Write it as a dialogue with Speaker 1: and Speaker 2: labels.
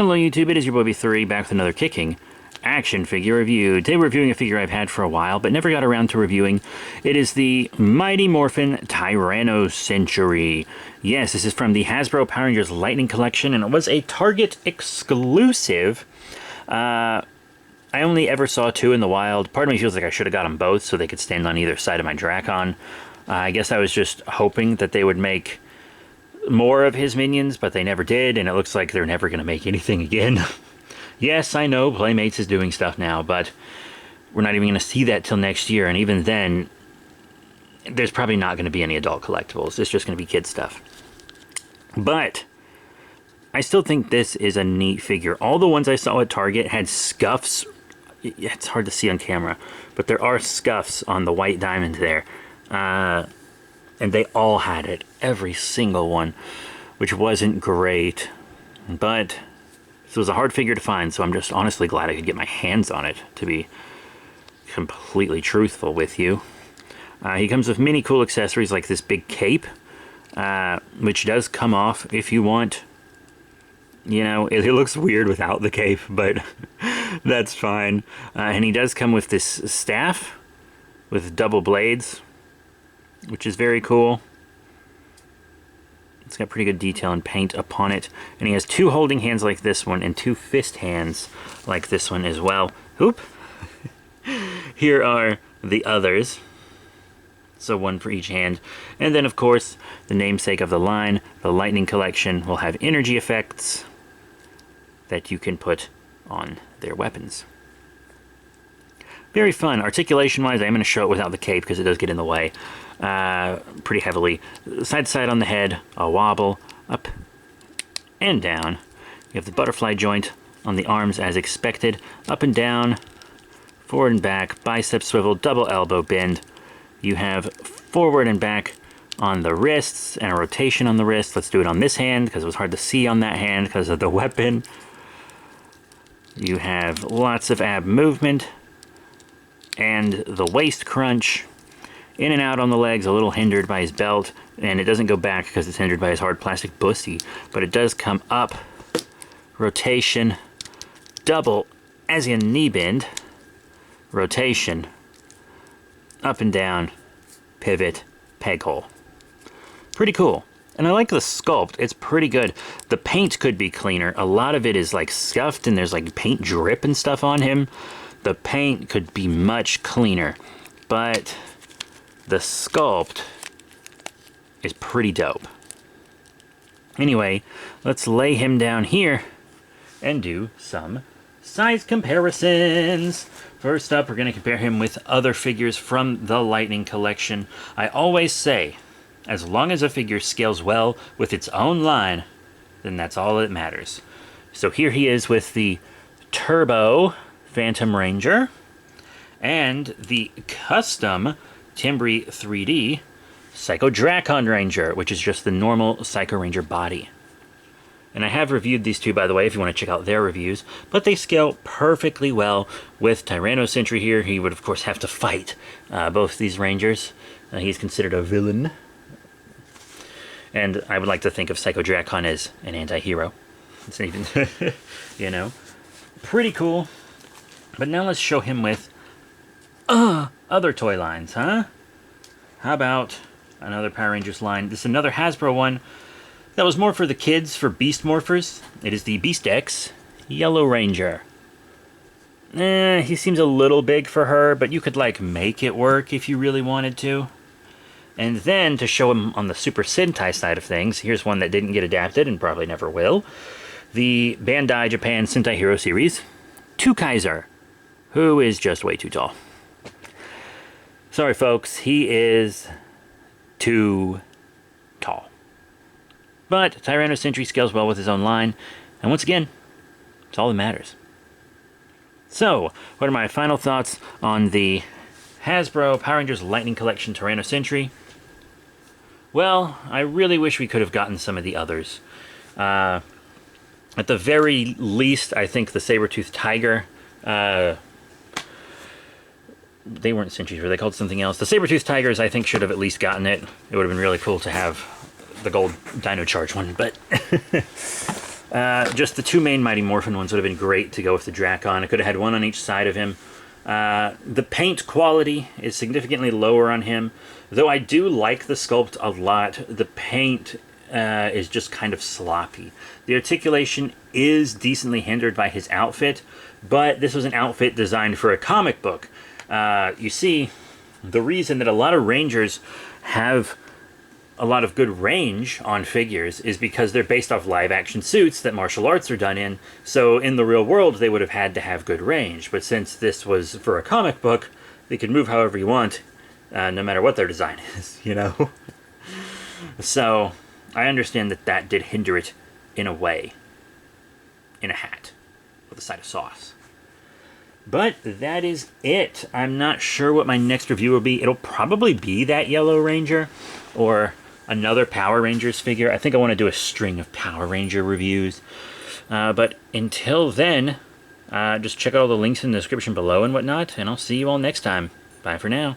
Speaker 1: Hello YouTube, it is your boy B3 back with another kicking action figure review. Today we're reviewing a figure I've had for a while but never got around to reviewing. It is the mighty Morphin Tyrannosaurus. Yes, this is from the Hasbro Power Rangers Lightning Collection and it was a Target exclusive. I only ever saw two in the wild. Part of me feels like I should have got them both so they could stand on either side of my Dracon. I guess I was just hoping that they would make more of his minions, but they never did, and it looks like they're never going to make anything again. Yes, I know Playmates is doing stuff now, but we're not even going to see that till next year, and even then, there's probably not going to be any adult collectibles. It's just going to be kid stuff. But I still think this is a neat figure. All the ones I saw at Target had scuffs. It's hard to see on camera, but there are scuffs on the white diamond there. And they all had it, every single one, which wasn't great. But this was a hard figure to find, so I'm just honestly glad I could get my hands on it, to be completely truthful with you. He comes with many cool accessories like this big cape, which does come off if you want. You know, it looks weird without the cape, but that's fine. And he does come with this staff with double blades, which is very cool. It's got pretty good detail and paint upon it. And he has two holding hands like this one and two fist hands like this one as well. Oop! Here are the others. So one for each hand. And then, of course, the namesake of the line, the Lightning Collection, will have energy effects that you can put on their weapons. Very fun. Articulation-wise, I am going to show it without the cape because it does get in the way pretty heavily. Side to side on the head, a wobble, up and down. You have the butterfly joint on the arms as expected, up and down, forward and back, bicep swivel, double elbow bend. You have forward and back on the wrists and a rotation on the wrist. Let's do it on this hand because it was hard to see on that hand because of the weapon. You have lots of ab movement. And the waist crunch, in and out on the legs, a little hindered by his belt, and it doesn't go back because it's hindered by his hard plastic bussy, but it does come up, rotation, double ASEAN knee bend, rotation, up and down, pivot, peg hole. Pretty cool. And I like the sculpt, it's pretty good. The paint could be cleaner. A lot of it is like scuffed and there's like paint drip and stuff on him. The paint could be much cleaner, but the sculpt is pretty dope. Anyway, let's lay him down here and do some size comparisons. First up, we're going to compare him with other figures from the Lightning Collection. I always say, as long as a figure scales well with its own line, then that's all that matters. So here he is with the Turbo Phantom Ranger and the custom Timbri 3D Psycho Dracon Ranger, which is just the normal Psycho Ranger body. And I have reviewed these two, by the way, if you want to check out their reviews, but they scale perfectly well with Tyrannosaurus Sentry here. He would, of course, have to fight both these Rangers. He's considered a villain. And I would like to think of Psycho Dracon as an anti-hero. It's even, you know, pretty cool. But now let's show him with other toy lines, huh? How about another Power Rangers line? This is another Hasbro one that was more for the kids, for Beast Morphers. It is the Beast X Yellow Ranger. He seems a little big for her, but you could, like, make it work if you really wanted to. And then, to show him on the Super Sentai side of things, here's one that didn't get adapted and probably never will. The Bandai Japan Sentai Hero Series, 2 Kaiser, who is just way too tall. Sorry, folks, he is too tall. But Tyrannosaurus Sentry scales well with his own line, and once again, it's all that matters. So, what are my final thoughts on the Hasbro Power Rangers Lightning Collection Tyrannosaurus Sentry? Well, I really wish we could have gotten some of the others. At the very least, I think the Saber-Toothed Tiger, they weren't Sentries, were they called something else? The Saber-Toothed Tigers, I think, should have at least gotten it. It would have been really cool to have the gold Dino Charge one, but Just the two main Mighty Morphin ones would have been great to go with the Drakon. I could have had one on each side of him. The paint quality is significantly lower on him, though I do like the sculpt a lot. The paint is just kind of sloppy. The articulation is decently hindered by his outfit, but this was an outfit designed for a comic book. You see, the reason that a lot of Rangers have a lot of good range on figures is because they're based off live-action suits that martial arts are done in, so in the real world they would have had to have good range, but since this was for a comic book, they could move however you want, no matter what their design is, you know? So, I understand that that did hinder it in a way, in a hat, with a side of sauce. But that is it. I'm not sure what my next review will be. It'll probably be that Yellow Ranger, or another Power Rangers figure. I think I want to do a string of Power Ranger reviews. But until then, just check out all the links in the description below and whatnot, and I'll see you all next time. Bye for now.